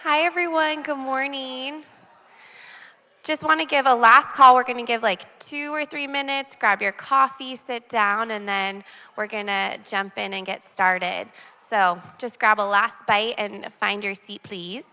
Hi, everyone. Good morning. Just want to give a last call. We're going to give like 2 or 3 minutes. Grab your coffee, sit down, and then we're going to jump in and get started. So just grab a last bite and find your seat, please.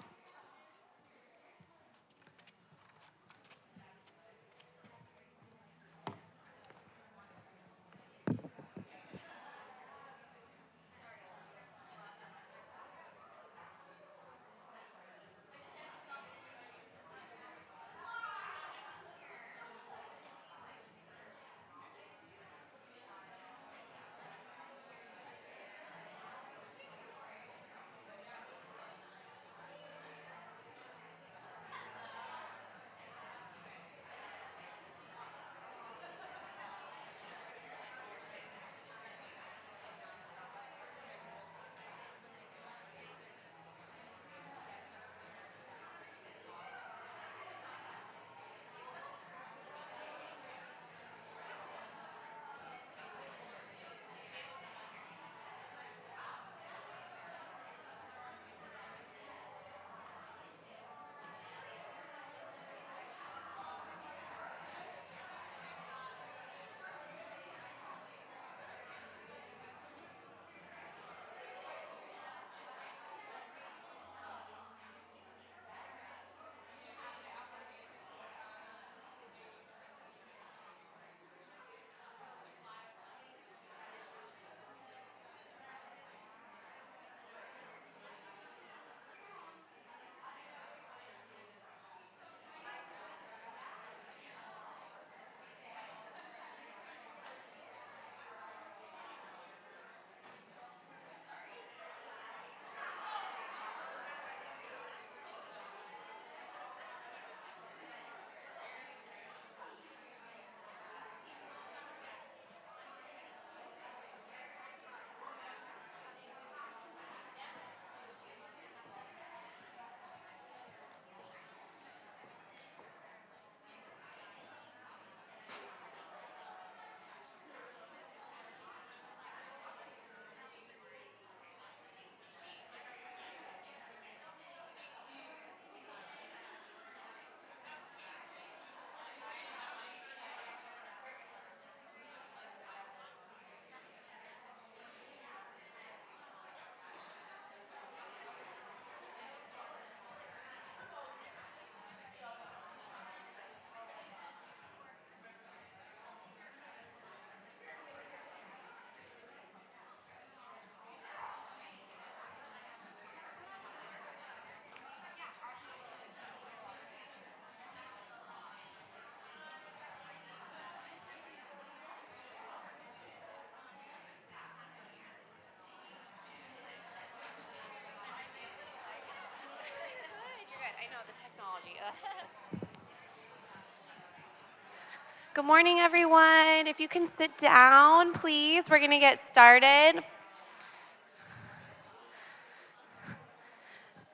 Good morning, everyone. If you can sit down, please, we're going to get started.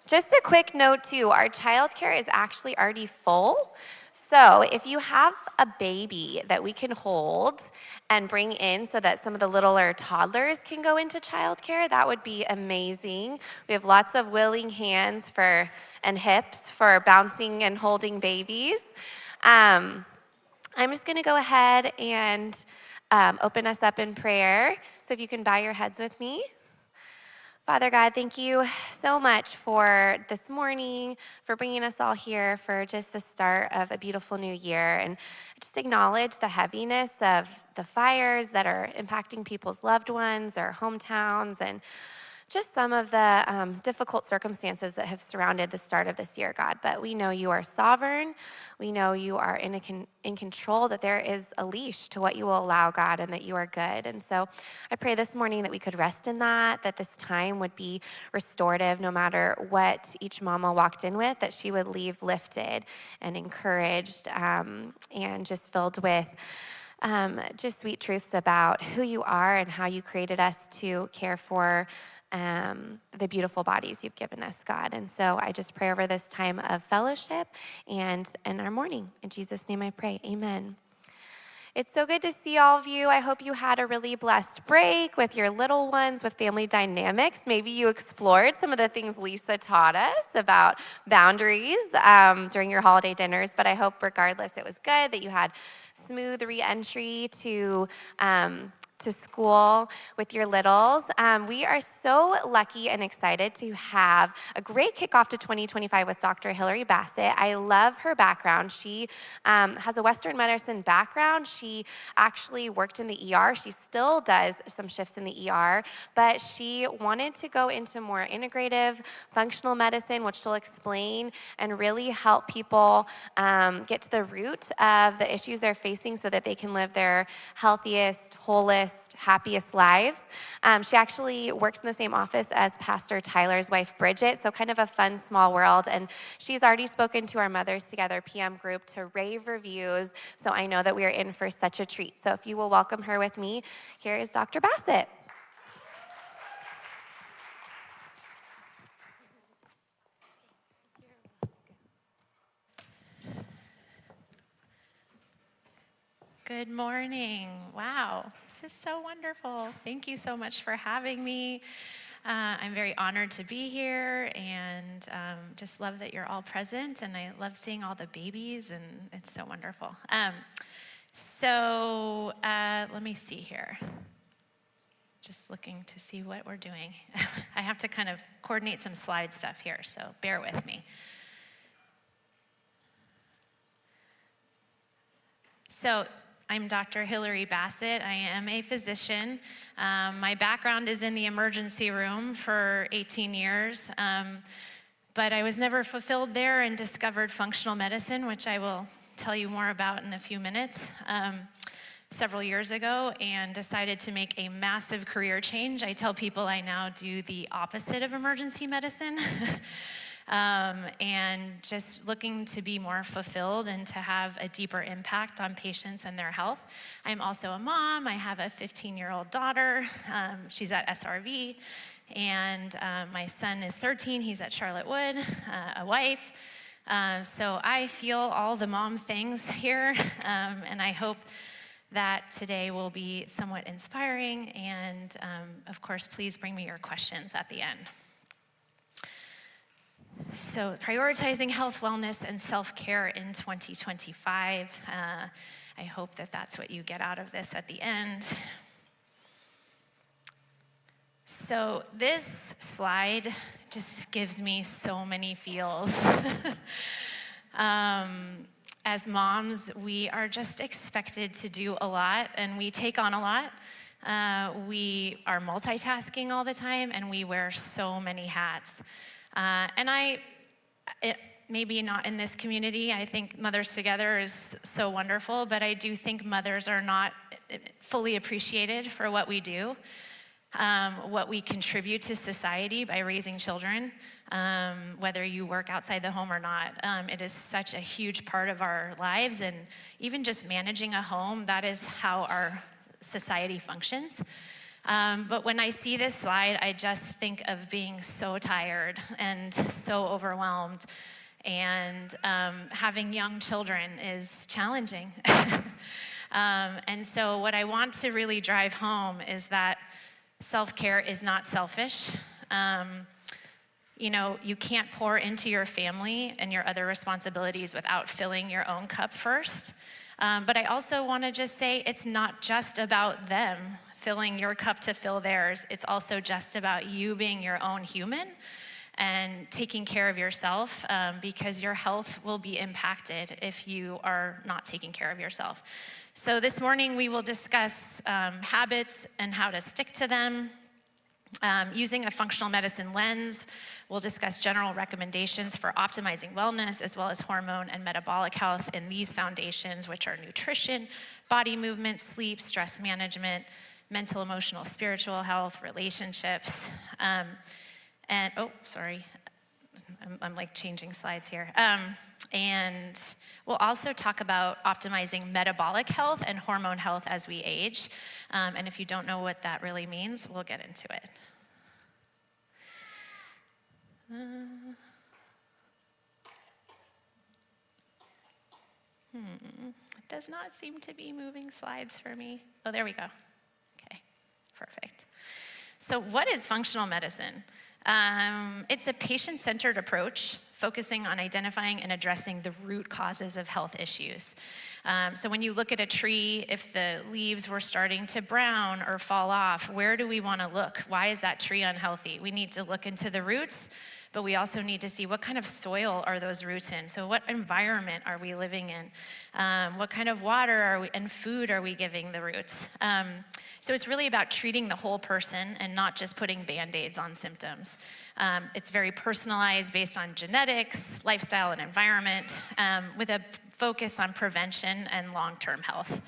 Just a quick note, too, our childcare is actually already full. So if you have a baby that we can hold and bring in so that some of the littler toddlers can go into childcare, that would be amazing. We have lots of willing hands and hips for bouncing and holding babies. I'm just going to go ahead and open us up in prayer. So if you can bow your heads with me. Father God, thank you so much for this morning, for bringing us all here for just the start of a beautiful new year. And just acknowledge the heaviness of the fires that are impacting people's loved ones or hometowns, and just some of the difficult circumstances that have surrounded the start of this year, God. But we know you are sovereign. We know you are in control, that there is a leash to what you will allow, God, and that you are good. And so I pray this morning that we could rest in that this time would be restorative no matter what each mama walked in with, that she would leave lifted and encouraged and just filled with just sweet truths about who you are and how you created us to care for the beautiful bodies you've given us, God. And so I just pray over this time of fellowship and our morning. In Jesus' name I pray, amen. It's so good to see all of you. I hope you had a really blessed break with your little ones, with family dynamics. Maybe you explored some of the things Lisa taught us about boundaries during your holiday dinners, but I hope regardless it was good, that you had smooth re-entry to school with your littles. We are so lucky and excited to have a great kickoff to 2025 with Dr. Hilary Bassett. I love her background. She has a Western medicine background. She actually worked in the ER. She still does some shifts in the ER, but she wanted to go into more integrative functional medicine, which she'll explain, and really help people get to the root of the issues they're facing so that they can live their healthiest, wholest, happiest lives. She actually works in the same office as Pastor Tyler's wife, Bridget, so kind of a fun small world. And she's already spoken to our Mothers Together PM group to rave reviews, so I know that we are in for such a treat. So if you will welcome her with me, here is Dr. Bassett. Good morning. Wow, this is so wonderful. Thank you so much for having me. I'm very honored to be here and just love that you're all present, and I love seeing all the babies, and it's so wonderful. Let me see here. Just looking to see what we're doing. I have to kind of coordinate some slide stuff here, so bear with me. So I'm Dr. Hilary Bassett. I am a physician. My background is in the emergency room for 18 years, but I was never fulfilled there and discovered functional medicine, which I will tell you more about in a few minutes, several years ago, and decided to make a massive career change. I tell people I now do the opposite of emergency medicine. And just looking to be more fulfilled and to have a deeper impact on patients and their health. I'm also a mom. I have a 15-year-old daughter. She's at SRV. And my son is 13. He's at Charlotte Wood, a wife. So I feel all the mom things here. And I hope that today will be somewhat inspiring. And of course, please bring me your questions at the end. So prioritizing health, wellness, and self-care in 2025. I hope that that's what you get out of this at the end. So this slide just gives me so many feels. As moms, we are just expected to do a lot, and we take on a lot. We are multitasking all the time, and we wear so many hats. Maybe not in this community, I think Mothers Together is so wonderful, but I do think mothers are not fully appreciated for what we do, what we contribute to society by raising children, whether you work outside the home or not. It is such a huge part of our lives, and even just managing a home, that is how our society functions. But when I see this slide, I just think of being so tired and so overwhelmed, and having young children is challenging. And so what I want to really drive home is that self-care is not selfish. You can't pour into your family and your other responsibilities without filling your own cup first. But I also want to just say it's not just about them filling your cup to fill theirs. It's also just about you being your own human and taking care of yourself, because your health will be impacted if you are not taking care of yourself. So this morning we will discuss habits and how to stick to them. Using a functional medicine lens, we'll discuss general recommendations for optimizing wellness, as well as hormone and metabolic health in these foundations, which are nutrition, body movement, sleep, stress management, mental, emotional, spiritual health, relationships. I'm like changing slides here. And we'll also talk about optimizing metabolic health and hormone health as we age. And if you don't know what that really means, we'll get into it. It does not seem to be moving slides for me. Oh, there we go. Okay, perfect. So what is functional medicine? It's a patient-centered approach focusing on identifying and addressing the root causes of health issues. So when you look at a tree, if the leaves were starting to brown or fall off, where do we want to look? Why is that tree unhealthy? We need to look into the roots, but we also need to see what kind of soil are those roots in. So what environment are we living in? What kind of water and food are we giving the roots? So it's really about treating the whole person and not just putting Band-Aids on symptoms. It's very personalized based on genetics, lifestyle, and environment, with a focus on prevention and long-term health.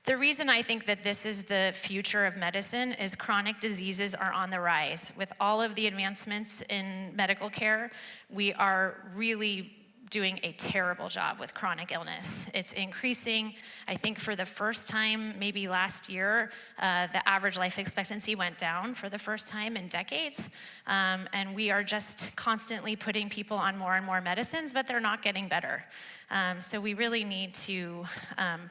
The reason I think that this is the future of medicine is chronic diseases are on the rise. With all of the advancements in medical care, we are really doing a terrible job with chronic illness. It's increasing. I think for the first time, maybe last year, the average life expectancy went down for the first time in decades. And we are just constantly putting people on more and more medicines, but they're not getting better. So we really need to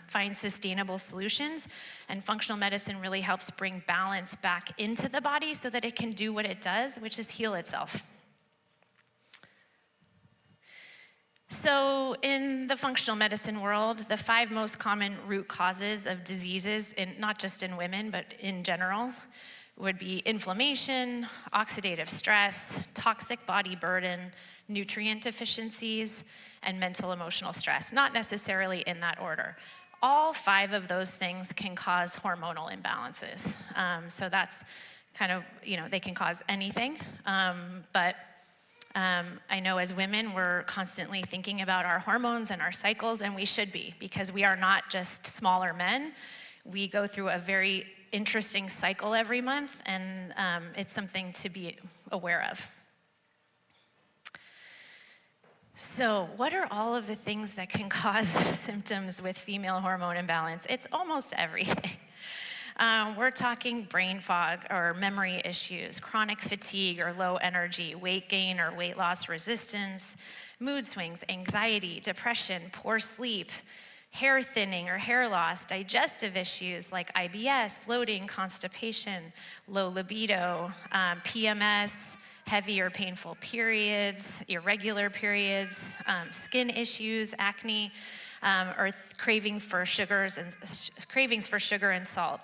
find sustainable solutions, and functional medicine really helps bring balance back into the body so that it can do what it does, which is heal itself. So in the functional medicine world, the 5 most common root causes of diseases, not just in women, but in general, would be inflammation, oxidative stress, toxic body burden, nutrient deficiencies, and mental emotional stress, not necessarily in that order. All 5 of those things can cause hormonal imbalances. So that's kind of, they can cause anything, but I know as women, we're constantly thinking about our hormones and our cycles, and we should be, because we are not just smaller men. We go through a very interesting cycle every month, and it's something to be aware of. So what are all of the things that can cause symptoms with female hormone imbalance? It's almost everything. We're talking brain fog or memory issues, chronic fatigue or low energy, weight gain or weight loss resistance, mood swings, anxiety, depression, poor sleep, hair thinning or hair loss, digestive issues like IBS, bloating, constipation, low libido, PMS, heavy or painful periods, irregular periods, skin issues, acne, or cravings for sugar and salt,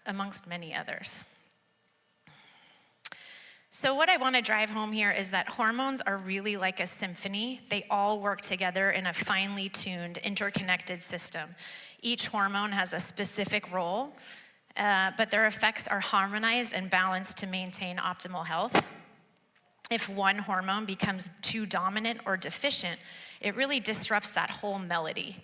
amongst many others. So what I want to drive home here is that hormones are really like a symphony. They all work together in a finely tuned, interconnected system. Each hormone has a specific role, but their effects are harmonized and balanced to maintain optimal health. If one hormone becomes too dominant or deficient, it really disrupts that whole melody,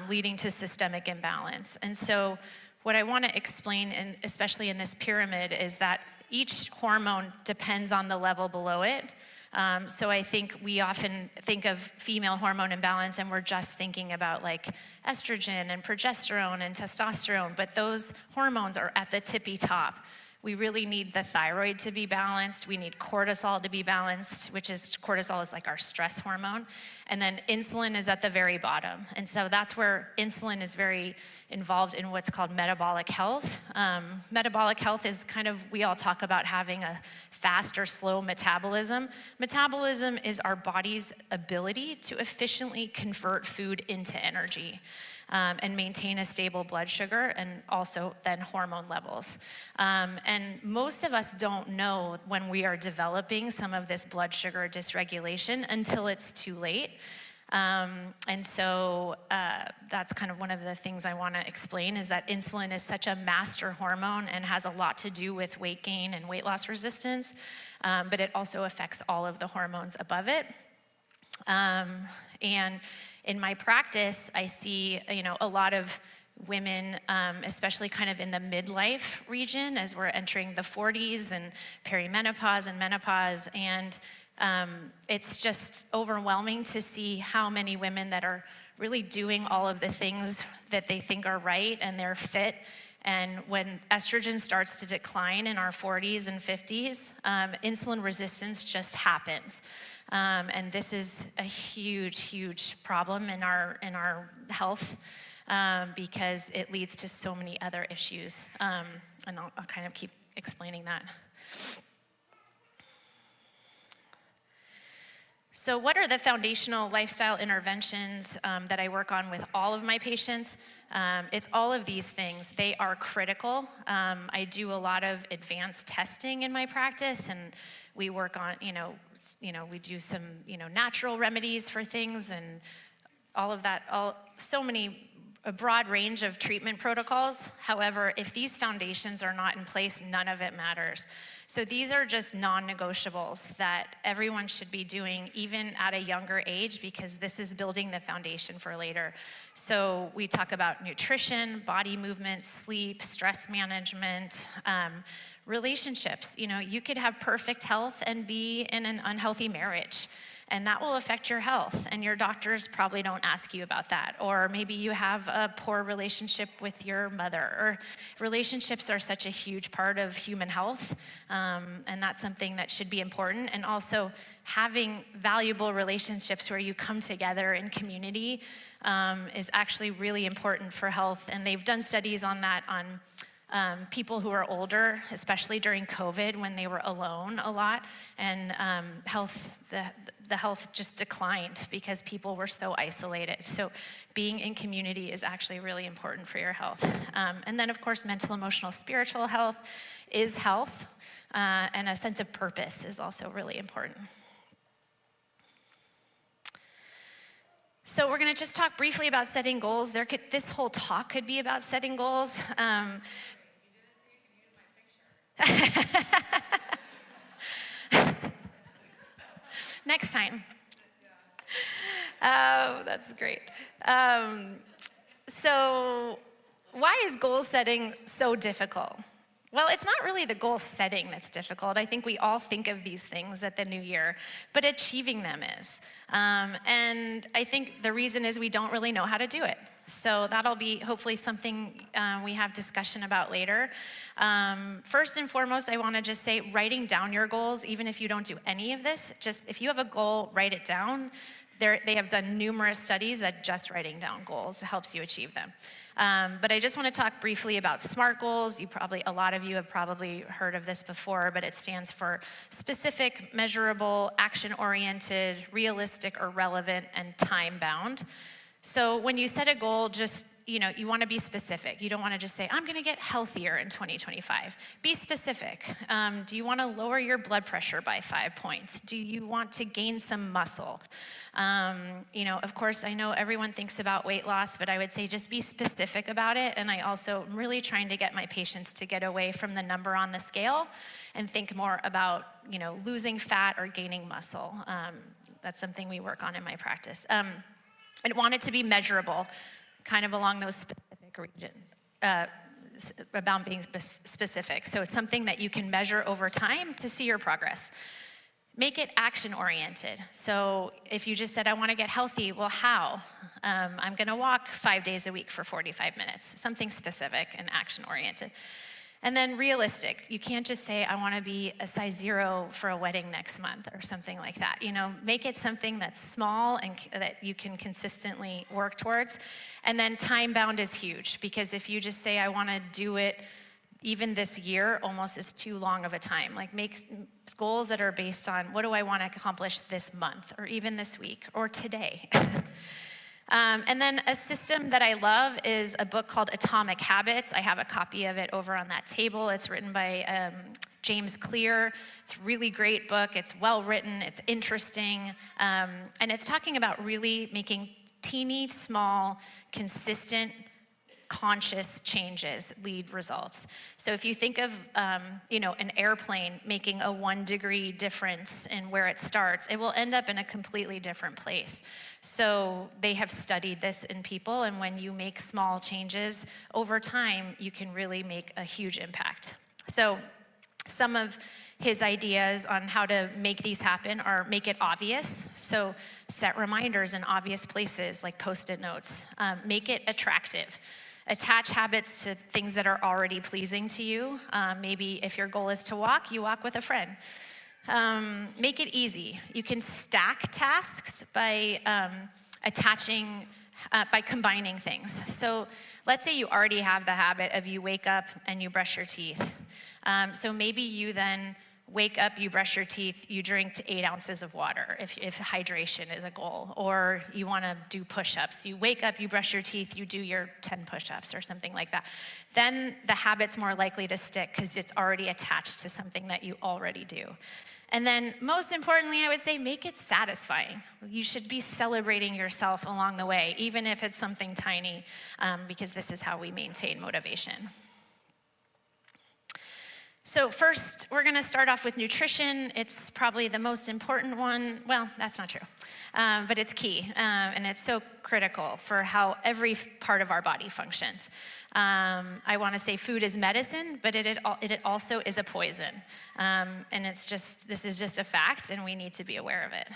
leading to systemic imbalance. And so what I want to explain, and especially in this pyramid, is that each hormone depends on the level below it. So I think we often think of female hormone imbalance and we're just thinking about like estrogen and progesterone and testosterone, but those hormones are at the tippy top. We really need the thyroid to be balanced. We need cortisol to be balanced, cortisol is like our stress hormone. And then insulin is at the very bottom. And so that's where insulin is very involved in what's called metabolic health. Metabolic health is we all talk about having a fast or slow metabolism. Metabolism is our body's ability to efficiently convert food into energy. And maintain a stable blood sugar and also then hormone levels. And most of us don't know when we are developing some of this blood sugar dysregulation until it's too late. And so that's kind of one of the things I want to explain is that insulin is such a master hormone and has a lot to do with weight gain and weight loss resistance, but it also affects all of the hormones above it. And in my practice, I see, a lot of women, especially kind of in the midlife region as we're entering the 40s and perimenopause and menopause. And it's just overwhelming to see how many women that are really doing all of the things that they think are right and they're fit. And when estrogen starts to decline in our 40s and 50s, insulin resistance just happens. And this is a huge, huge problem in our health because it leads to so many other issues. And I'll kind of keep explaining that. So what are the foundational lifestyle interventions that I work on with all of my patients? It's all of these things. They are critical. I do a lot of advanced testing in my practice, and we work on, we do some, natural remedies for things and all of that, a broad range of treatment protocols. However, if these foundations are not in place, none of it matters. So these are just non-negotiables that everyone should be doing even at a younger age, because this is building the foundation for later. So we talk about nutrition, body movement, sleep, stress management, relationships. You could have perfect health and be in an unhealthy marriage, and that will affect your health, and your doctors probably don't ask you about that. Or maybe you have a poor relationship with your mother. Or relationships are such a huge part of human health, and that's something that should be important. And also having valuable relationships where you come together in community is actually really important for health. And they've done studies on that on people who are older, especially during COVID when they were alone a lot, and the health just declined because people were so isolated. So being in community is actually really important for your health. And then of course, mental, emotional, spiritual health is health, and a sense of purpose is also really important. So we're gonna just talk briefly about setting goals. This whole talk could be about setting goals. Next time. Oh, that's great. So why is goal setting so difficult? Well, it's not really the goal setting that's difficult. I think we all think of these things at the new year, but achieving them is. And I think the reason is we don't really know how to do it. So that'll be hopefully something we have discussion about later. First and foremost, I wanna just say writing down your goals, even if you don't do any of this, just if you have a goal, write it down. They have done numerous studies that just writing down goals helps you achieve them. But I just wanna talk briefly about SMART goals. A lot of you have probably heard of this before, but it stands for specific, measurable, action-oriented, realistic or relevant, and time-bound. So when you set a goal, you wanna be specific. You don't wanna just say, I'm gonna get healthier in 2025. Be specific. Do you wanna lower your blood pressure by 5 points? Do you want to gain some muscle? Of course, I know everyone thinks about weight loss, but I would say just be specific about it. And I also am really trying to get my patients to get away from the number on the scale and think more about, losing fat or gaining muscle. That's something we work on in my practice. I want it to be measurable, kind of along those specific about being specific. So it's something that you can measure over time to see your progress. Make it action-oriented. So if you just said, I wanna get healthy, well, how? I'm gonna walk 5 days a week for 45 minutes. Something specific and action-oriented. And then realistic. You can't just say, I wanna be a size 0 for a wedding next month or something like that. Make it something that's small and that you can consistently work towards. And then time-bound is huge, because if you just say, I wanna do it even this year, almost is too long of a time. Like make goals that are based on, what do I wanna accomplish this month, or even this week, or today? And then a system that I love is a book called Atomic Habits. I have a copy of it over on that table. It's written by James Clear. It's a really great book. It's well written, it's interesting, and it's talking about really making teeny, small, consistent, conscious changes lead results. So if you think of an airplane making a 1 degree difference in where it starts, it will end up in a completely different place. So they have studied this in people, and when you make small changes over time, you can really make a huge impact. So some of his ideas on how to make these happen are make it obvious. So set reminders in obvious places like Post-it notes. Make it attractive. Attach habits to things that are already pleasing to you. Maybe if your goal is to walk, you walk with a friend. Make it easy. You can stack tasks by by combining things. So let's say you already have the habit of you wake up and you brush your teeth. So maybe you then wake up, you brush your teeth, you drink 8 ounces of water if hydration is a goal, or you want to do push-ups. You wake up, you brush your teeth, you do your 10 push-ups or something like that. Then the habit's more likely to stick because it's already attached to something that you already do. And then most importantly, I would say make it satisfying. You should be celebrating yourself along the way, even if it's something tiny, because this is how we maintain motivation. So first, we're gonna start off with nutrition. It's probably the most important one. Well, that's not true, but it's key, and it's so critical for how every part of our body functions. I wanna say food is medicine, but it also is a poison. And this is just a fact, and we need to be aware of it.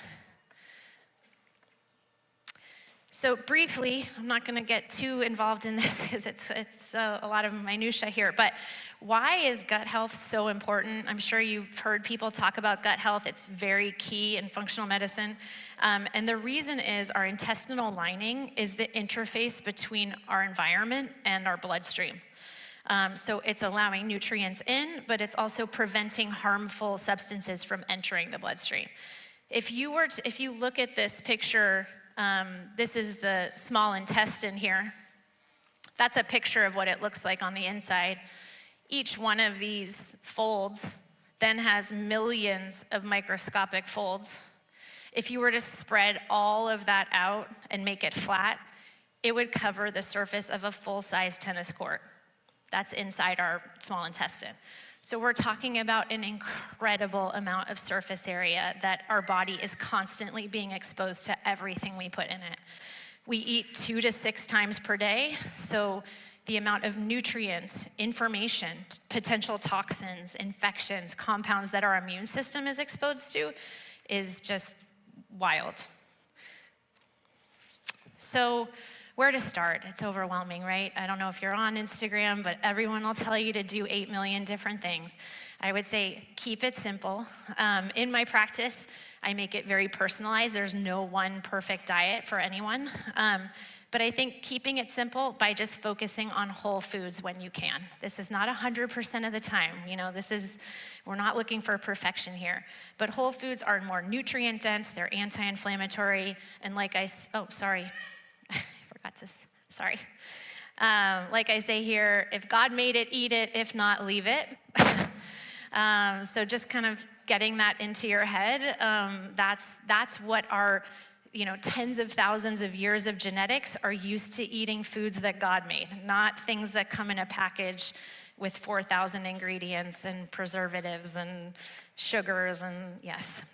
So briefly, I'm not gonna get too involved in this because it's a lot of minutia here, but why is gut health so important? I'm sure you've heard people talk about gut health. It's very key in functional medicine. And the reason is our intestinal lining is the interface between our environment and our bloodstream. So it's allowing nutrients in, but it's also preventing harmful substances from entering the bloodstream. If you look at this picture, this is the small intestine here. That's a picture of what it looks like on the inside. Each one of these folds then has millions of microscopic folds. If you were to spread all of that out and make it flat, it would cover the surface of a full-size tennis court. That's inside our small intestine. So we're talking about an incredible amount of surface area that our body is constantly being exposed to everything we put in it. We eat 2 to 6 times per day, so the amount of nutrients, information, potential toxins, infections, compounds that our immune system is exposed to is just wild. So where to start? It's overwhelming, right? I don't know if you're on Instagram, but everyone will tell you to do 8 million different things. I would say keep it simple. In my practice, I make it very personalized. There's no one perfect diet for anyone. But I think keeping it simple by just focusing on whole foods when you can. This is not 100% of the time. We're not looking for perfection here. But whole foods are more nutrient dense, they're anti-inflammatory, and like I say here, if God made it, eat it. If not, leave it. So just kind of getting that into your head, that's what our tens of thousands of years of genetics are used to eating foods that God made, not things that come in a package with 4,000 ingredients and preservatives and sugars and yes.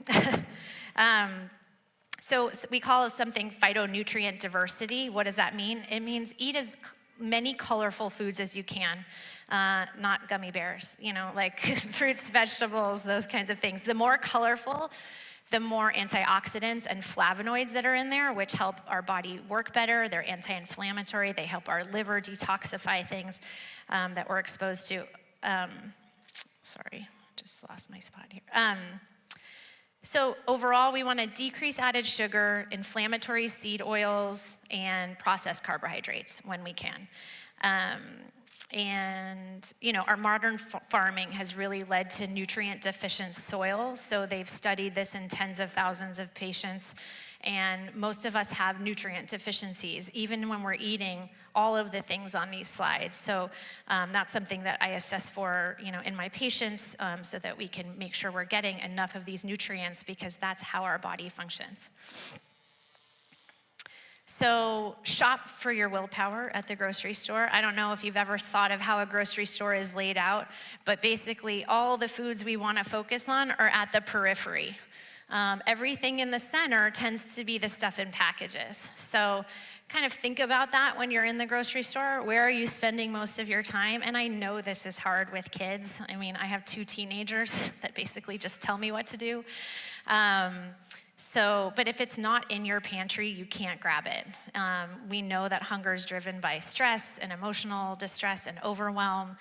So we call something phytonutrient diversity. What does that mean? It means eat as many colorful foods as you can, not gummy bears, like fruits, vegetables, those kinds of things. The more colorful, the more antioxidants and flavonoids that are in there, which help our body work better. They're anti-inflammatory. They help our liver detoxify things that we're exposed to. Sorry, just lost my spot here. So overall, we want to decrease added sugar, inflammatory seed oils, and processed carbohydrates when we can. Our modern farming has really led to nutrient deficient soil. So they've studied this in tens of thousands of patients. And most of us have nutrient deficiencies, even when we're eating all of the things on these slides. So that's something that I assess for, in my patients, so that we can make sure we're getting enough of these nutrients, because that's how our body functions. So shop for your willpower at the grocery store. I don't know if you've ever thought of how a grocery store is laid out, but basically all the foods we want to focus on are at the periphery. Everything in the center tends to be the stuff in packages. So kind of think about that when you're in the grocery store. Where are you spending most of your time? And I know this is hard with kids. I have 2 teenagers that basically just tell me what to do. So, but if it's not in your pantry, you can't grab it. We know that hunger is driven by stress and emotional distress and overwhelm.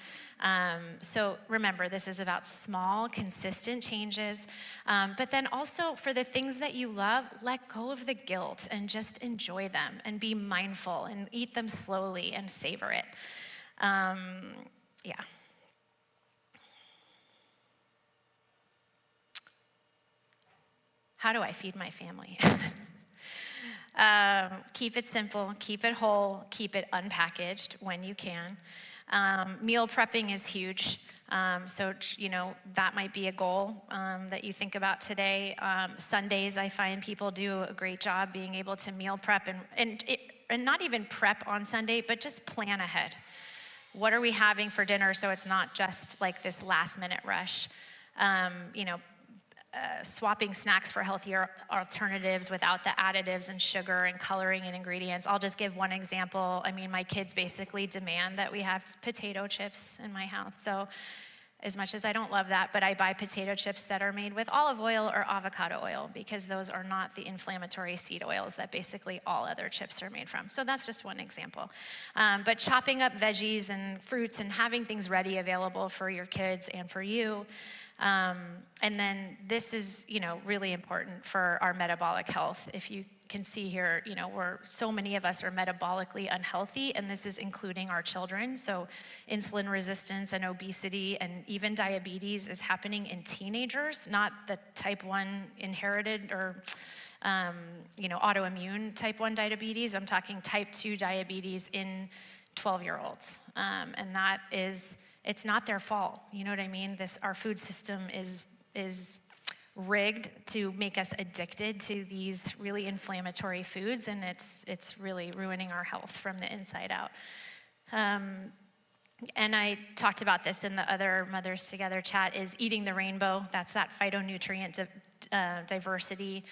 So remember, this is about small, consistent changes. But then also for the things that you love, let go of the guilt and just enjoy them and be mindful and eat them slowly and savor it. Yeah. How do I feed my family? Keep it simple, keep it whole, keep it unpackaged when you can. Meal prepping is huge. So, that might be a goal that you think about today. Sundays, I find people do a great job being able to meal prep and not even prep on Sunday, but just plan ahead. What are we having for dinner so it's not just like this last minute rush? Swapping snacks for healthier alternatives without the additives and sugar and coloring and ingredients. I'll just give one example. I mean, my kids basically demand that we have potato chips in my house. So as much as I don't love that, but I buy potato chips that are made with olive oil or avocado oil because those are not the inflammatory seed oils that basically all other chips are made from. So that's just one example. But chopping up veggies and fruits and having things ready available for your kids and for you. And then this is, really important for our metabolic health. If you can see here, so many of us are metabolically unhealthy, and this is including our children. So insulin resistance and obesity and even diabetes is happening in teenagers, not the type 1 inherited or autoimmune type 1 diabetes. I'm talking type 2 diabetes in 12-year-olds. And that is, it's not their fault. You know what I mean? Our food system is rigged to make us addicted to these really inflammatory foods, and it's really ruining our health from the inside out. And I talked about this in the other Mothers Together chat, is eating the rainbow. That's that phytonutrient diversity.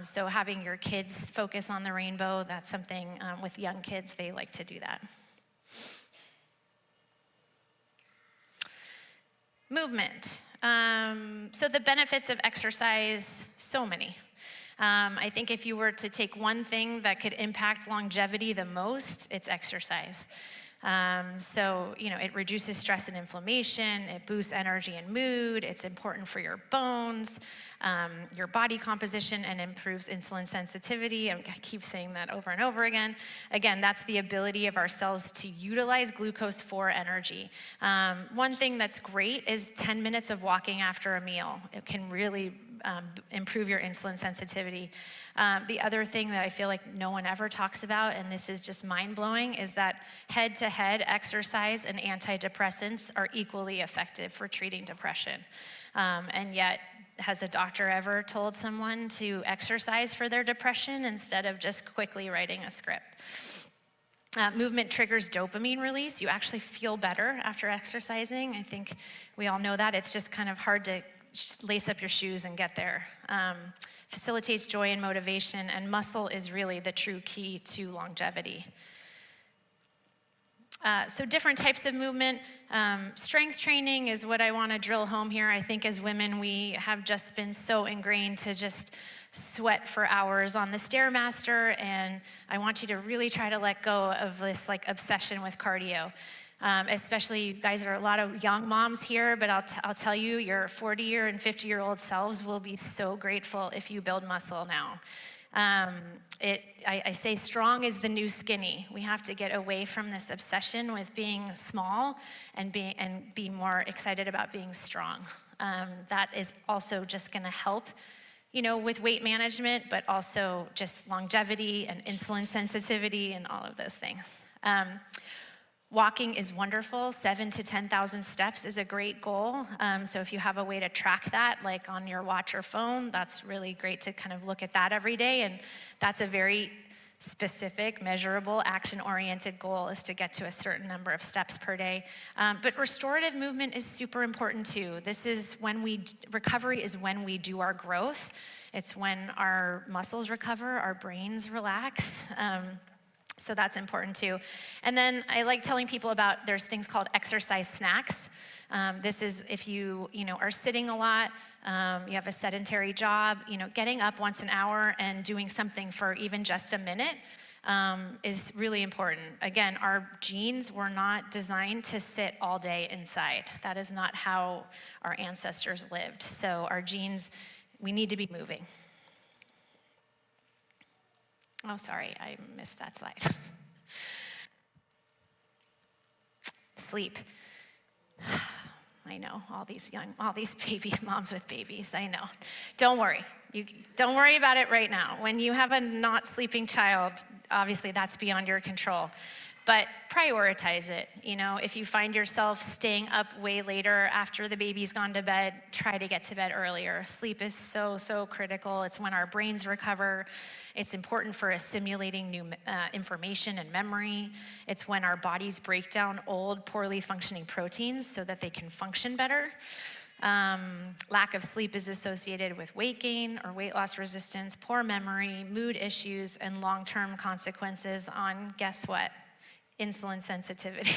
So having your kids focus on the rainbow, that's something with young kids, they like to do that. Movement. So the benefits of exercise, so many. I think if you were to take one thing that could impact longevity the most, it's exercise. So, it reduces stress and inflammation, it boosts energy and mood, it's important for your bones, your body composition, and improves insulin sensitivity. I keep saying that over and over again. Again, that's the ability of our cells to utilize glucose for energy. One thing that's great is 10 minutes of walking after a meal. It can really improve your insulin sensitivity. The other thing that I feel like no one ever talks about, and this is just mind-blowing, is that head-to-head exercise and antidepressants are equally effective for treating depression. And yet, has a doctor ever told someone to exercise for their depression instead of just quickly writing a script? Movement triggers dopamine release. You actually feel better after exercising. I think we all know that. It's just kind of hard to lace up your shoes and get there. Facilitates joy and motivation, and muscle is really the true key to longevity. So different types of movement. Strength training is what I want to drill home here. I think as women, we have just been so ingrained to just sweat for hours on the Stairmaster, and I want you to really try to let go of this obsession with cardio. Especially, you guys are a lot of young moms here, but I'll tell you, your 40-year and 50-year-old selves will be so grateful if you build muscle now. I say strong is the new skinny. We have to get away from this obsession with being small and be more excited about being strong. That is also just gonna help, with weight management, but also just longevity and insulin sensitivity and all of those things. Walking is wonderful. 7,000 to 10,000 steps is a great goal. So if you have a way to track that, like on your watch or phone, that's really great to kind of look at that every day. And that's a very specific, measurable, action-oriented goal, is to get to a certain number of steps per day. But restorative movement is super important too. Recovery is when we do our growth. It's when our muscles recover, our brains relax. So that's important too. And then I like telling people about, there's things called exercise snacks. This is if you are sitting a lot, you have a sedentary job, getting up once an hour and doing something for even just a minute is really important. Again, our genes were not designed to sit all day inside. That is not how our ancestors lived. So our genes, we need to be moving. Oh, sorry, I missed that slide. Sleep. I know, all these baby moms with babies, I know. Don't worry. Don't worry about it right now. When you have a not sleeping child, obviously that's beyond your control. But prioritize it. If you find yourself staying up way later after the baby's gone to bed, try to get to bed earlier. Sleep is so, so critical. It's when our brains recover. It's important for assimilating new information and memory. It's when our bodies break down old, poorly functioning proteins so that they can function better. Lack of sleep is associated with weight gain or weight loss resistance, poor memory, mood issues, and long-term consequences on, guess what? Insulin sensitivity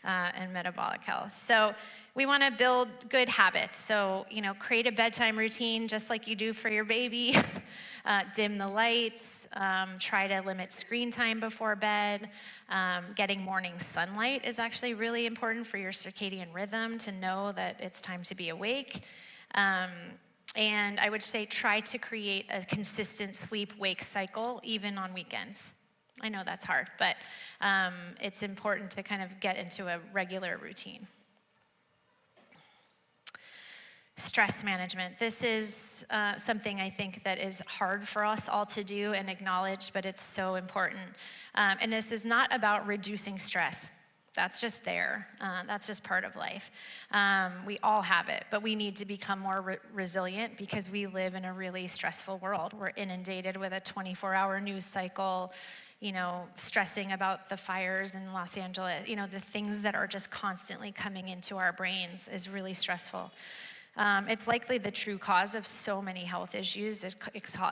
and metabolic health. So we want to build good habits. So, create a bedtime routine just like you do for your baby. Dim the lights. Try to limit screen time before bed. Getting morning sunlight is actually really important for your circadian rhythm to know that it's time to be awake. And I would say try to create a consistent sleep-wake cycle even on weekends. I know that's hard, but it's important to kind of get into a regular routine. Stress management. This is something I think that is hard for us all to do and acknowledge, but it's so important. And this is not about reducing stress. That's just there. That's just part of life. We all have it, but we need to become more resilient because we live in a really stressful world. We're inundated with a 24-hour news cycle, stressing about the fires in Los Angeles, the things that are just constantly coming into our brains is really stressful. It's likely the true cause of so many health issues. It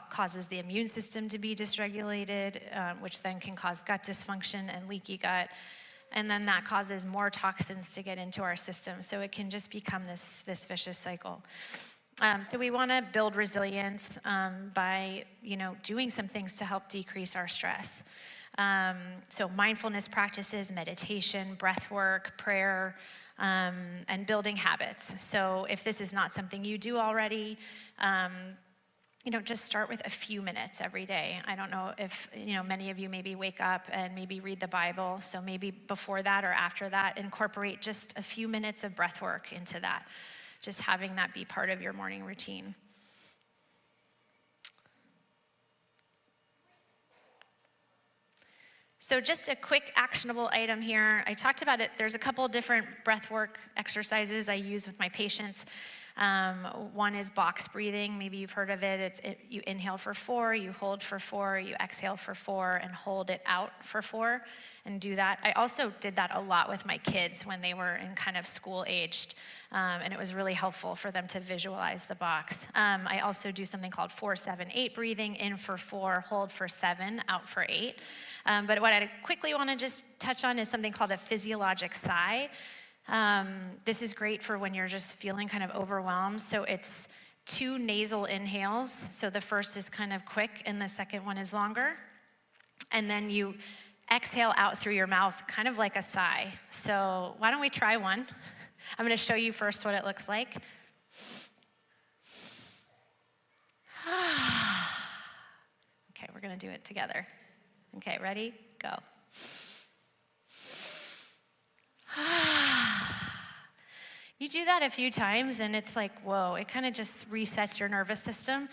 causes the immune system to be dysregulated, which then can cause gut dysfunction and leaky gut. And then that causes more toxins to get into our system. So it can just become this vicious cycle. So we want to build resilience by, doing some things to help decrease our stress. So mindfulness practices, meditation, breath work, prayer, and building habits. So if this is not something you do already, just start with a few minutes every day. I don't know if, many of you maybe wake up and maybe read the Bible. So maybe before that or after that, incorporate just a few minutes of breath work into that. Just having that be part of your morning routine. So just a quick actionable item here. I talked about it. There's a couple different breathwork exercises I use with my patients. One is box breathing. Maybe you've heard of it. You inhale for 4, you hold for 4, you exhale for 4, and hold it out for 4, and do that. I also did that a lot with my kids when they were in kind of school-aged, and it was really helpful for them to visualize the box. I also do something called 4-7-8 breathing, in for 4, hold for 7, out for 8. But what I quickly want to just touch on is something called a physiologic sigh. This is great for when you're just feeling kind of overwhelmed. So it's 2 nasal inhales. So the first is kind of quick and the second one is longer. And then you exhale out through your mouth, kind of like a sigh. So why don't we try one? I'm going to show you first what it looks like. Okay, we're going to do it together. Okay, ready? Go. You do that a few times and it's like, whoa, it kind of just resets your nervous system.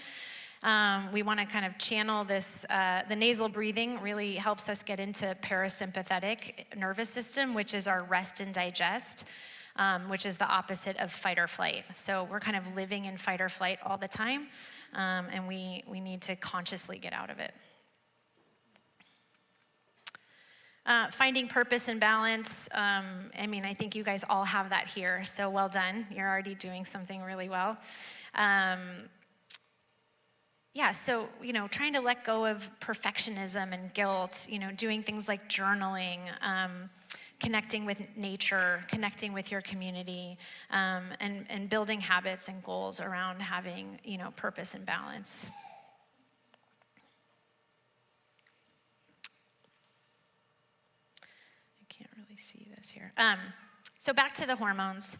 We want to kind of channel this, the nasal breathing really helps us get into parasympathetic nervous system, which is our rest and digest, which is the opposite of fight or flight. So we're kind of living in fight or flight all the time, and we need to consciously get out of it. Finding purpose and balance. I think you guys all have that here, so well done. You're already doing something really well. So, trying to let go of perfectionism and guilt, doing things like journaling, connecting with nature, connecting with your community, and building habits and goals around having, purpose and balance. I can't really see this here. So back to the hormones.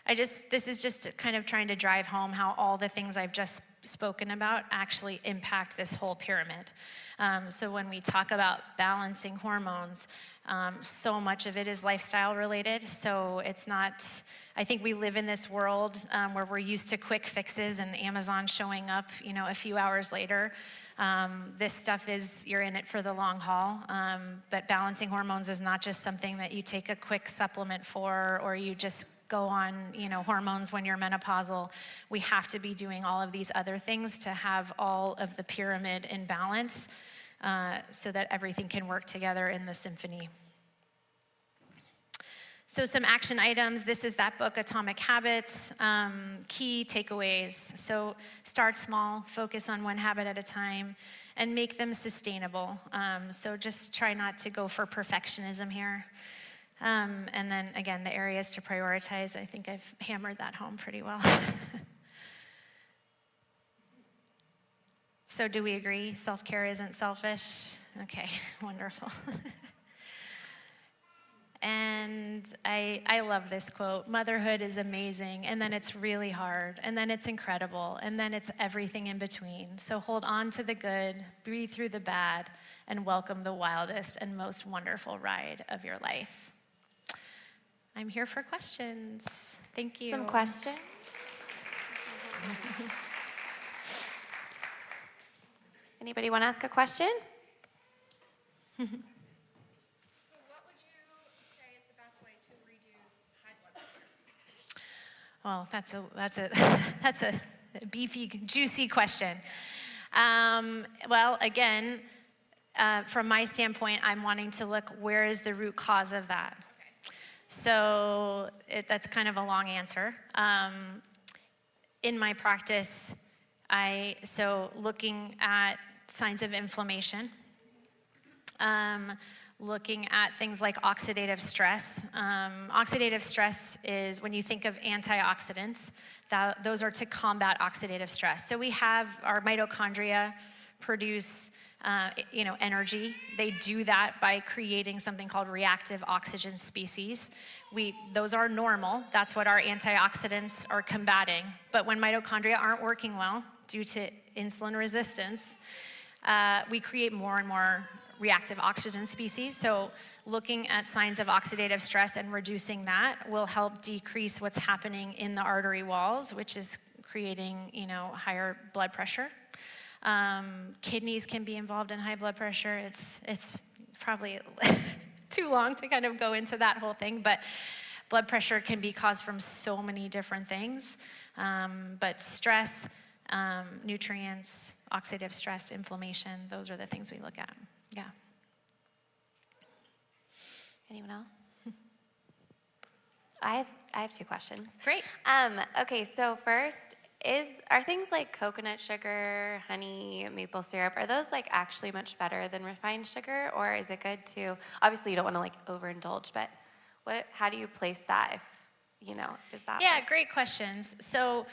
This is just kind of trying to drive home how all the things I've just spoken about actually impact this whole pyramid. So when we talk about balancing hormones, so much of it is lifestyle related. So it's not, I think we live in this world where we're used to quick fixes and Amazon showing up, a few hours later. This stuff you're in it for the long haul. But balancing hormones is not just something that you take a quick supplement for, or you just go on, hormones when you're menopausal. We have to be doing all of these other things to have all of the pyramid in balance, so that everything can work together in the symphony. So some action items. This is that book, Atomic Habits. Key takeaways. So start small, focus on one habit at a time, and make them sustainable. So just try not to go for perfectionism here. And then again, the areas to prioritize. I think I've hammered that home pretty well. So do we agree? Self-care isn't selfish? Okay, wonderful. And I love this quote: motherhood is amazing, and then it's really hard, and then it's incredible, and then it's everything in between. So hold on to the good, breathe through the bad, and welcome the wildest and most wonderful ride of your life. I'm here for questions. Thank you. Some questions? Anybody want to ask a question? So what would you say is the best way to reduce high blood pressure? Well, that's a beefy, juicy question. Well, again, from my standpoint, I'm wanting to look, where is the root cause of that? Okay. So that's kind of a long answer. In my practice, looking at signs of inflammation, looking at things like oxidative stress. Oxidative stress is when you think of antioxidants, those are to combat oxidative stress. So we have our mitochondria produce energy. They do that by creating something called reactive oxygen species. Those are normal. That's what our antioxidants are combating. But when mitochondria aren't working well due to insulin resistance, we create more and more reactive oxygen species. So looking at signs of oxidative stress and reducing that will help decrease what's happening in the artery walls, which is creating, higher blood pressure. Kidneys can be involved in high blood pressure. It's probably too long to kind of go into that whole thing, but blood pressure can be caused from so many different things. But stress, nutrients, oxidative stress, inflammation, those are the things we look at. Yeah. Anyone else? I have two questions. Great. Okay, so first, are things like coconut sugar, honey, maple syrup, are those like actually much better than refined sugar, or is it good to, obviously you don't want to like overindulge, but how do you place that if, is that? Yeah, great questions. So,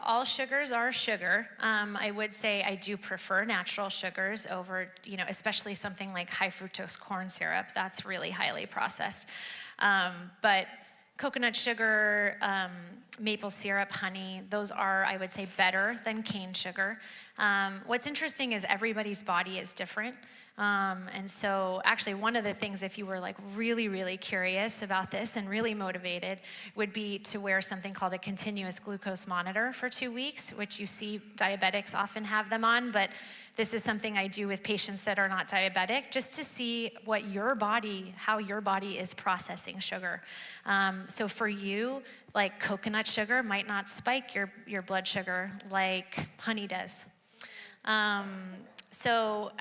all sugars are sugar. I would say I do prefer natural sugars over, especially something like high fructose corn syrup. That's really highly processed. But coconut sugar, maple syrup, honey, those are, I would say, better than cane sugar. What's interesting is everybody's body is different. And so actually one of the things, if you were like really, really curious about this and really motivated, would be to wear something called a continuous glucose monitor for 2 weeks, which you see diabetics often have them on, but this is something I do with patients that are not diabetic, just to see how your body is processing sugar. So for you, like coconut sugar might not spike your blood sugar like honey does. So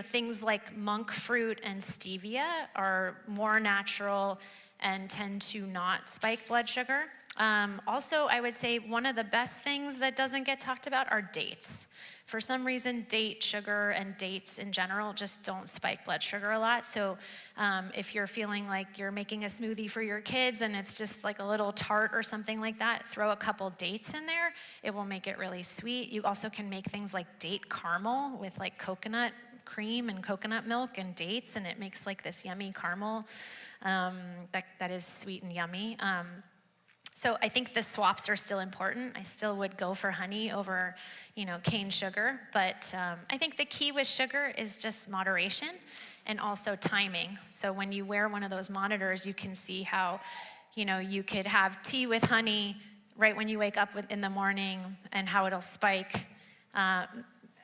things like monk fruit and stevia are more natural and tend to not spike blood sugar. Also, I would say one of the best things that doesn't get talked about are dates. For some reason, date sugar and dates in general just don't spike blood sugar a lot. So if you're feeling like you're making a smoothie for your kids and it's just like a little tart or something like that, throw a couple dates in there. It will make it really sweet. You also can make things like date caramel with like coconut cream and coconut milk and dates, and it makes like this yummy caramel that is sweet and yummy. So I think the swaps are still important. I still would go for honey over, cane sugar. But I think the key with sugar is just moderation and also timing. So when you wear one of those monitors, you can see how, you could have tea with honey right when you wake up in the morning and how it'll spike.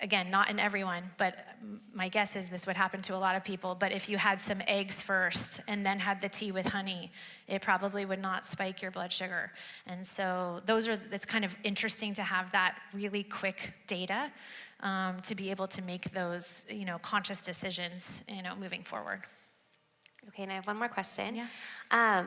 Again, not in everyone, but my guess is this would happen to a lot of people. But if you had some eggs first and then had the tea with honey, it probably would not spike your blood sugar. And so it's kind of interesting to have that really quick data to be able to make those, conscious decisions, moving forward. Okay, and I have one more question. Yeah.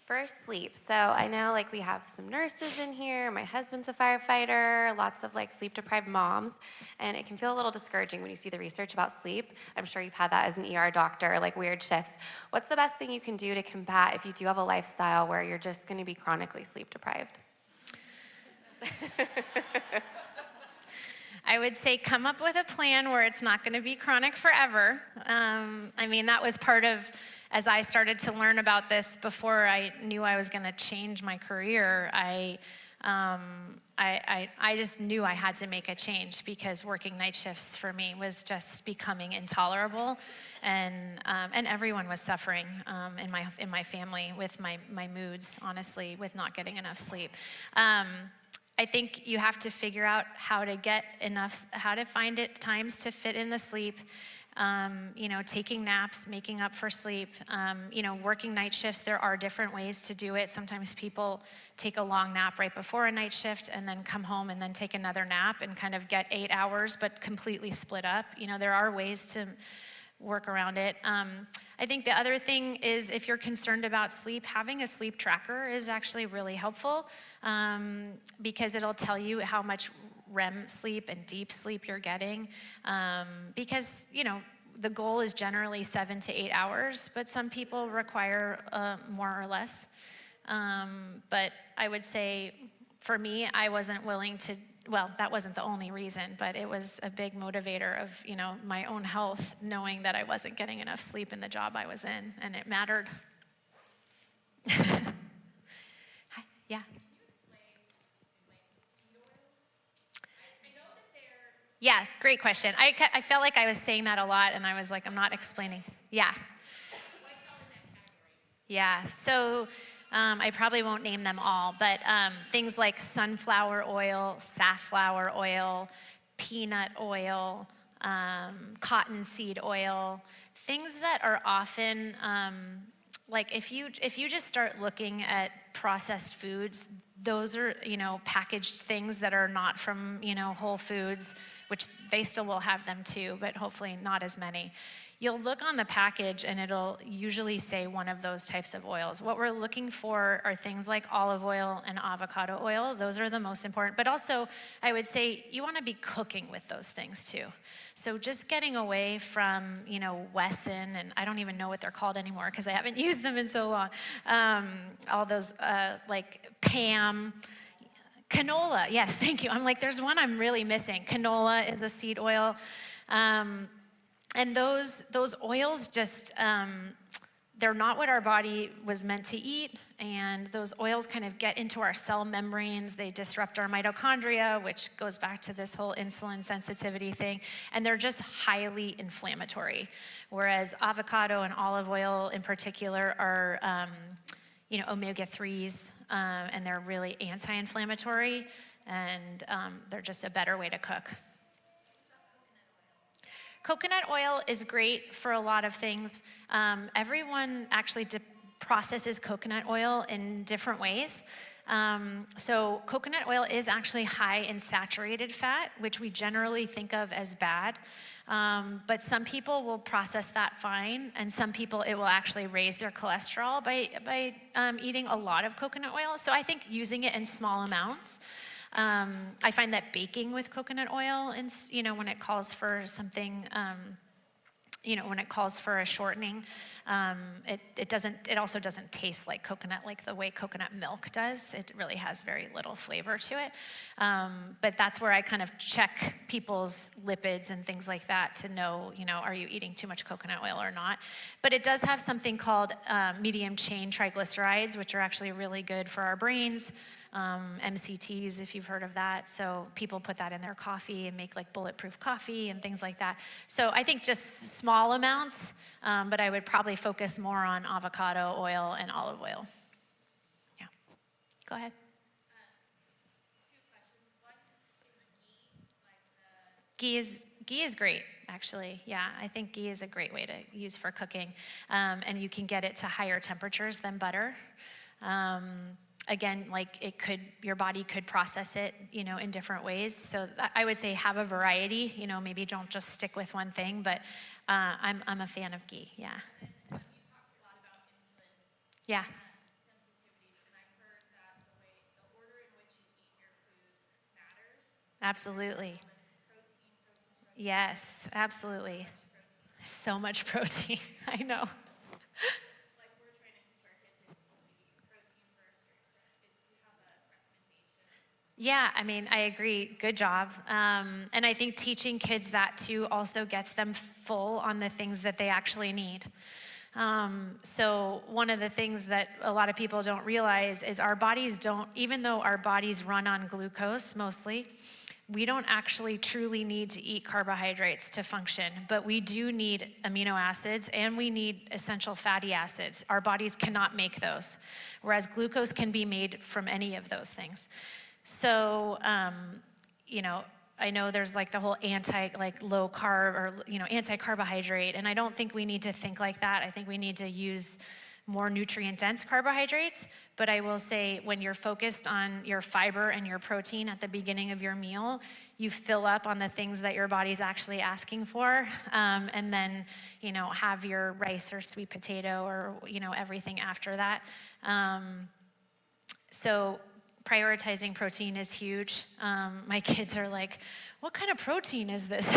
For sleep, so I know we have some nurses in here, my husband's a firefighter, lots of sleep deprived moms, and it can feel a little discouraging when you see the research about sleep. I'm sure you've had that as an ER doctor, weird shifts. What's the best thing you can do to combat if you do have a lifestyle where you're just gonna be chronically sleep deprived? I would say come up with a plan where it's not going to be chronic forever. That was part of, as I started to learn about this before I knew I was going to change my career, I just knew I had to make a change because working night shifts for me was just becoming intolerable, and everyone was suffering in my family with my moods, honestly, with not getting enough sleep. I think you have to figure out how to find times to fit in the sleep, taking naps, making up for sleep, working night shifts. There are different ways to do it. Sometimes people take a long nap right before a night shift and then come home and then take another nap and kind of get 8 hours, but completely split up. There are ways to work around it. I think the other thing is if you're concerned about sleep, having a sleep tracker is actually really helpful because it'll tell you how much REM sleep and deep sleep you're getting because, the goal is generally 7 to 8 hours, but some people require more or less. But I would say for me, I wasn't willing to, that wasn't the only reason, but it was a big motivator of, my own health, knowing that I wasn't getting enough sleep in the job I was in, and it mattered. Hi, yeah. Can you explain seed oils? I know that they're... Yeah, great question. I felt like I was saying that a lot, and I was like, I'm not explaining. Yeah. Yeah, so I probably won't name them all, but things like sunflower oil, safflower oil, peanut oil, cottonseed oil, things that are often, if you just start looking at processed foods, those are, packaged things that are not from, Whole Foods, which they still will have them too, but hopefully not as many. You'll look on the package and it'll usually say one of those types of oils. What we're looking for are things like olive oil and avocado oil. Those are the most important. But also, I would say you want to be cooking with those things too. So just getting away from, Wesson, and I don't even know what they're called anymore because I haven't used them in so long. All those Pam, canola. Yes, thank you. I'm like, there's one I'm really missing. Canola is a seed oil. And those oils just, they're not what our body was meant to eat, and those oils kind of get into our cell membranes, they disrupt our mitochondria, which goes back to this whole insulin sensitivity thing, and they're just highly inflammatory. Whereas avocado and olive oil in particular are, omega-3s, and they're really anti-inflammatory, and they're just a better way to cook. Coconut oil is great for a lot of things. Everyone actually processes coconut oil in different ways. So coconut oil is actually high in saturated fat, which we generally think of as bad. But some people will process that fine, and some people it will actually raise their cholesterol by eating a lot of coconut oil. So I think using it in small amounts. I find that baking with coconut oil, and when it calls for something. When it calls for a shortening, it also doesn't taste like coconut like the way coconut milk does. It really has very little flavor to it. But that's where I kind of check people's lipids and things like that to know, are you eating too much coconut oil or not? But it does have something called medium chain triglycerides, which are actually really good for our brains. MCTs, if you've heard of that. So people put that in their coffee and make like bulletproof coffee and things like that. So I think just small amounts, but I would probably focus more on avocado oil and olive oil. Yeah, go ahead. 2 questions. One, is Ghee is great, actually. Yeah, I think ghee is a great way to use for cooking. And you can get it to higher temperatures than butter. Again, like your body could process it, in different ways. So I would say have a variety, maybe don't just stick with one thing, but I'm a fan of ghee, yeah. you talked a lot about insulin Yeah, sensitivities, and I've heard that the order in which you eat your food matters. absolutely. Protein. Yes, absolutely. So much protein, I know. Like we're trying to teach our kids if you eat protein first, or do you have a recommendation? Yeah, I mean, I agree. Good job. And I think teaching kids that too also gets them full on the things that they actually need. So one of the things that a lot of people don't realize is our bodies don't, even though our bodies run on glucose mostly, we don't actually truly need to eat carbohydrates to function, but we do need amino acids and we need essential fatty acids. Our bodies cannot make those, whereas glucose can be made from any of those things. So, I know there's like the whole low carb or, anti-carbohydrate, and I don't think we need to think like that. I think we need to use more nutrient-dense carbohydrates, but I will say when you're focused on your fiber and your protein at the beginning of your meal, you fill up on the things that your body's actually asking for, and then, have your rice or sweet potato or, everything after that. So prioritizing protein is huge. My kids are like, what kind of protein is this?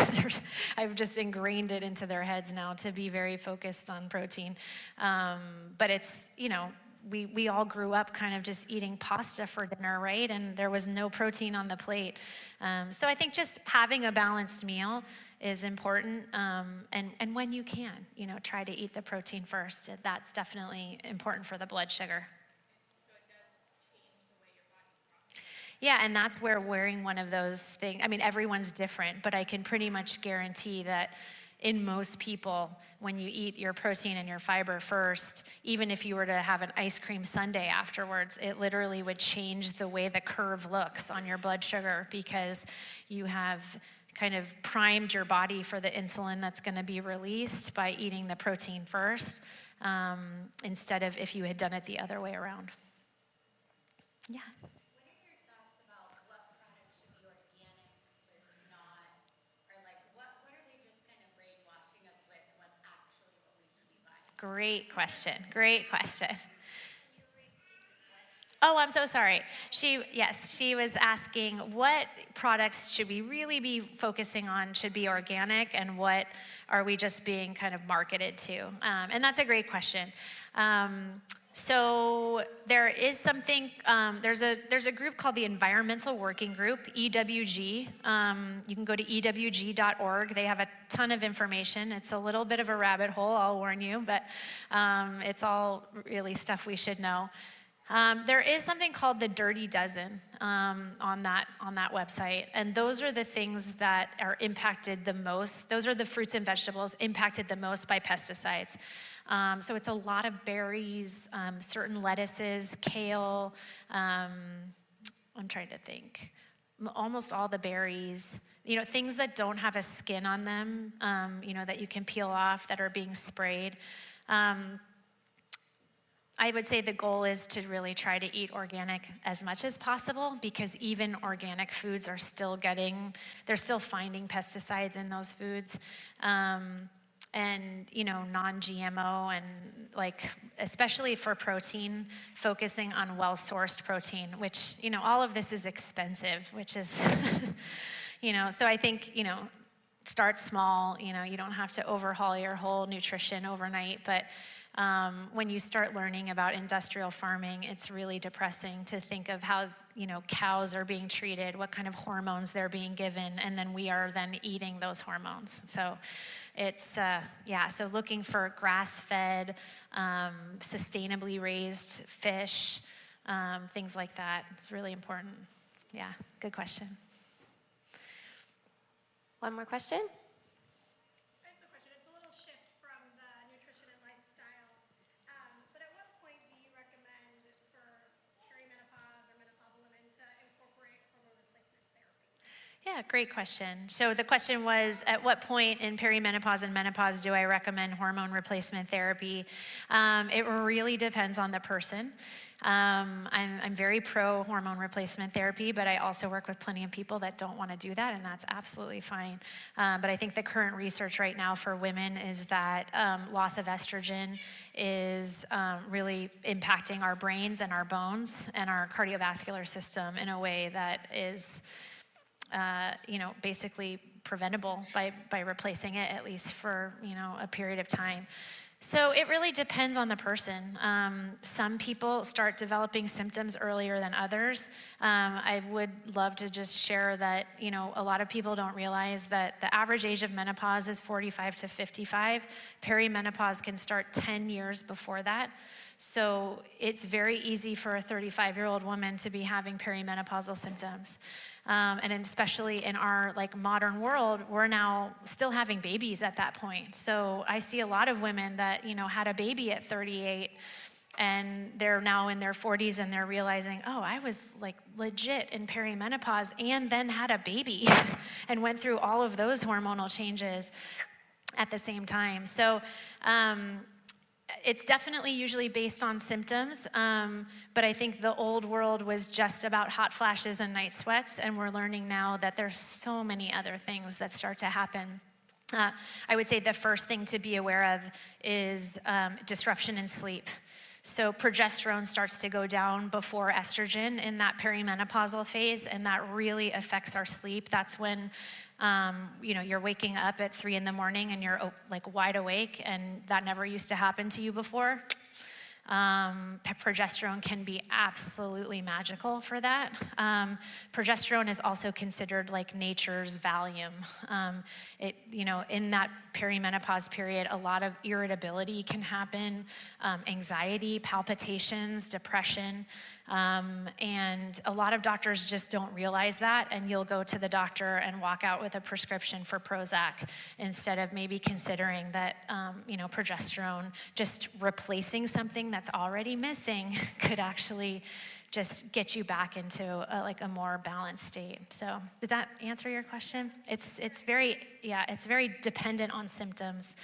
I've just ingrained it into their heads now to be very focused on protein. But it's, we all grew up kind of just eating pasta for dinner, right? And there was no protein on the plate. So I think just having a balanced meal is important. And when you can, try to eat the protein first. That's definitely important for the blood sugar. Yeah, and that's where wearing one of those things, I mean, everyone's different, but I can pretty much guarantee that in most people, when you eat your protein and your fiber first, even if you were to have an ice cream sundae afterwards, it literally would change the way the curve looks on your blood sugar because you have kind of primed your body for the insulin that's going to be released by eating the protein first, instead of if you had done it the other way around. Yeah. Great question. Great question. Oh, I'm so sorry. She was asking what products should we really be focusing on, should be organic, and what are we just being kind of marketed to? And that's a great question. So there is something, there's a group called the Environmental Working Group, EWG. You can go to ewg.org. They have a ton of information. It's a little bit of a rabbit hole, I'll warn you, but it's all really stuff we should know. There is something called the Dirty Dozen on that website, and those are the things that are impacted the most. Those are the fruits and vegetables impacted the most by pesticides. So it's a lot of berries, certain lettuces, kale, I'm trying to think, almost all the berries, things that don't have a skin on them, that you can peel off that are being sprayed. I would say the goal is to really try to eat organic as much as possible, because even organic foods are still they're still finding pesticides in those foods. And non-GMO, and like, especially for protein, focusing on well-sourced protein, which, all of this is expensive, which is, so I think, start small. You don't have to overhaul your whole nutrition overnight, but when you start learning about industrial farming, it's really depressing to think of how, cows are being treated, what kind of hormones they're being given, and then we are then eating those hormones. So it's, so looking for grass-fed, sustainably raised fish, things like that is really important. Yeah, good question. One more question? I have a question. It's a little shift from the nutrition and lifestyle. But at what point do you recommend for perimenopause or menopausal women to incorporate hormone replacement therapy? Yeah, great question. So the question was, at what point in perimenopause and menopause do I recommend hormone replacement therapy? It really depends on the person. I'm very pro hormone replacement therapy, but I also work with plenty of people that don't want to do that, and that's absolutely fine. But I think the current research right now for women is that loss of estrogen is really impacting our brains and our bones and our cardiovascular system in a way that is basically preventable by replacing it, at least for, a period of time. So it really depends on the person. Some people start developing symptoms earlier than others. I would love to just share that, a lot of people don't realize that the average age of menopause is 45 to 55. Perimenopause can start 10 years before that. So it's very easy for a 35-year-old woman to be having perimenopausal symptoms. And especially in our modern world, we're now still having babies at that point. So I see a lot of women that, had a baby at 38 and they're now in their 40s and they're realizing, oh, I was legit in perimenopause and then had a baby and went through all of those hormonal changes at the same time. So, it's definitely usually based on symptoms, but I think the old world was just about hot flashes and night sweats, and we're learning now that there's so many other things that start to happen. I would say the first thing to be aware of is disruption in sleep. So progesterone starts to go down before estrogen in that perimenopausal phase, and that really affects our sleep. That's when you're waking up at 3 a.m. and you're wide awake, and that never used to happen to you before. Progesterone can be absolutely magical for that. Progesterone is also considered nature's Valium. In that perimenopause period, a lot of irritability can happen, anxiety, palpitations, depression, and a lot of doctors just don't realize that, and you'll go to the doctor and walk out with a prescription for Prozac instead of maybe considering that, progesterone, just replacing something that's already missing could actually just get you back into a more balanced state. So did that answer your question? It's very dependent on symptoms.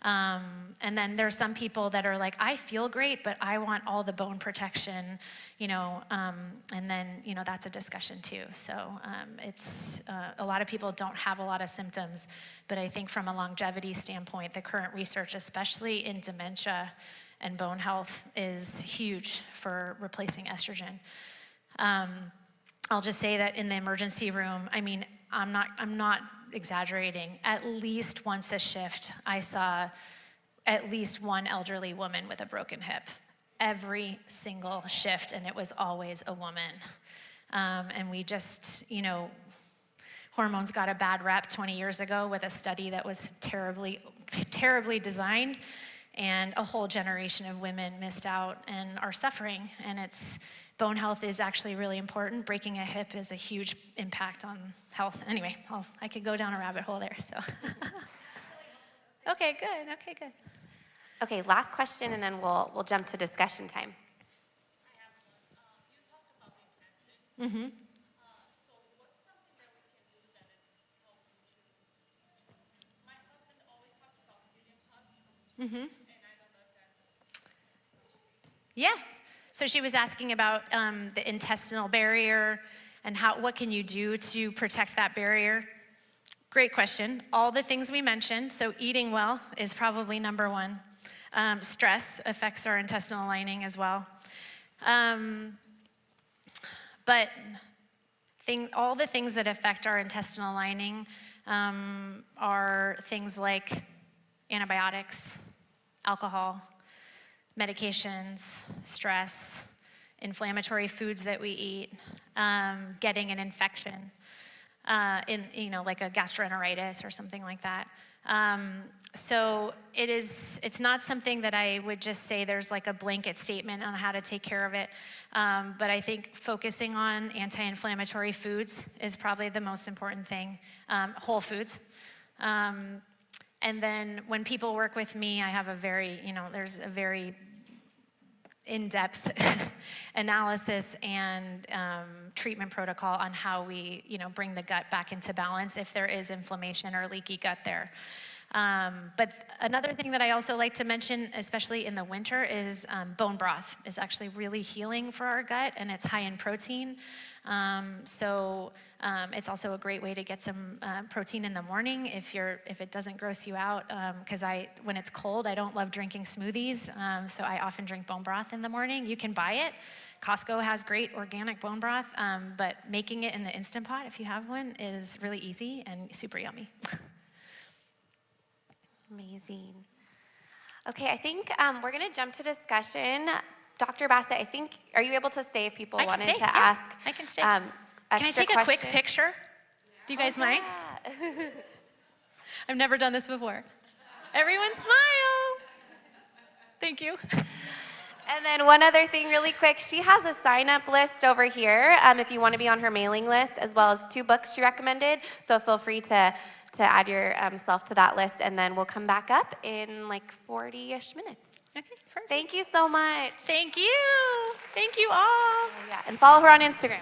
And then there's some people that are I feel great, but I want all the bone protection, and then, that's a discussion too. So it's a lot of people don't have a lot of symptoms, but I think from a longevity standpoint, the current research, especially in dementia and bone health, is huge for replacing estrogen. I'll just say that in the emergency room, I'm not exaggerating. At least once a shift, I saw at least one elderly woman with a broken hip. Every single shift, and it was always a woman. And we just, hormones got a bad rep 20 years ago with a study that was terribly, terribly designed, and a whole generation of women missed out and are suffering. And bone health is actually really important. Breaking a hip is a huge impact on health. Anyway, I could go down a rabbit hole there, so. Okay, good. Okay, last question, and then we'll jump to discussion time. I have one. You talked about the intestine. Mm-hmm. So what's something that we can do that it's helpful to? My husband always talks about psyllium husk, Mm-hmm. and I don't know if that's. Yeah. So she was asking about the intestinal barrier and what can you do to protect that barrier. Great question. All the things we mentioned, so eating well is probably number one. Stress affects our intestinal lining as well. But all the things that affect our intestinal lining are things like antibiotics, alcohol, medications, stress, inflammatory foods that we eat, getting an infection, like a gastroenteritis or something like that. So it's not something that I would just say there's like a blanket statement on how to take care of it. But I think focusing on anti-inflammatory foods is probably the most important thing, whole foods. And then when people work with me, I have there's a very in-depth analysis and treatment protocol on how we, bring the gut back into balance if there is inflammation or leaky gut there. But another thing that I also like to mention, especially in the winter, is bone broth is actually really healing for our gut, and it's high in protein. So it's also a great way to get some protein in the morning if it doesn't gross you out. Because when it's cold, I don't love drinking smoothies, so I often drink bone broth in the morning. You can buy it. Costco has great organic bone broth, but making it in the Instant Pot, if you have one, is really easy and super yummy. Amazing. Okay, I think we're going to jump to discussion. Dr. Bassett, are you able to stay if people wanted to ask? I can stay. Can I take a quick picture? Do you guys mind? Yeah. I've never done this before. Everyone smile. Thank you. And then one other thing really quick, she has a sign-up list over here if you want to be on her mailing list, as well as 2 books she recommended. So feel free to add yourself to that list, and then we'll come back up in like 40-ish minutes. Okay, perfect. Thank you so much. Thank you. Thank you all. Yeah, and follow her on Instagram.